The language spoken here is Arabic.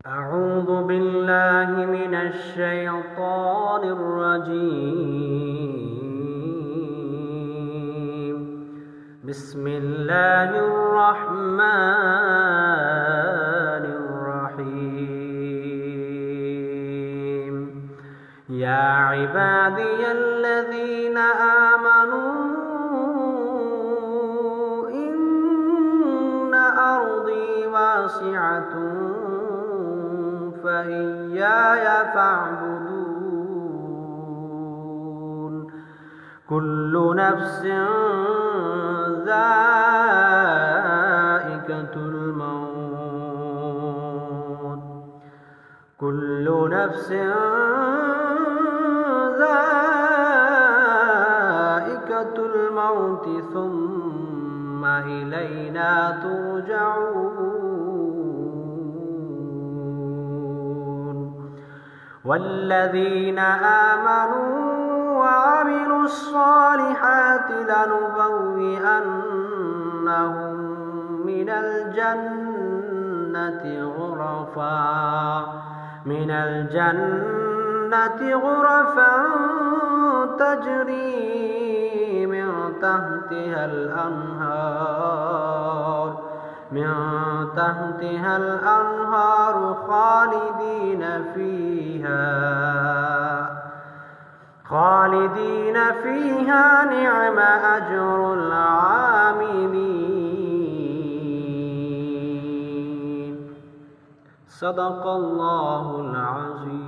أعوذ بالله من الشيطان الرجيم. بسم الله الرحمن الرحيم. يا عبادي الذين آمنوا إن أرضي واسعة فإياي فاعبدون. كل نفس ذائقة الموت كل نفس ذائقة الموت ثم إلينا ترجعون. والذين آمنوا وعملوا الصالحات لنبوئنهم من الجنة غرفا تجري من تحتها الأنهار خالدين فيها نعم أجر العاملين. صدق الله العظيم.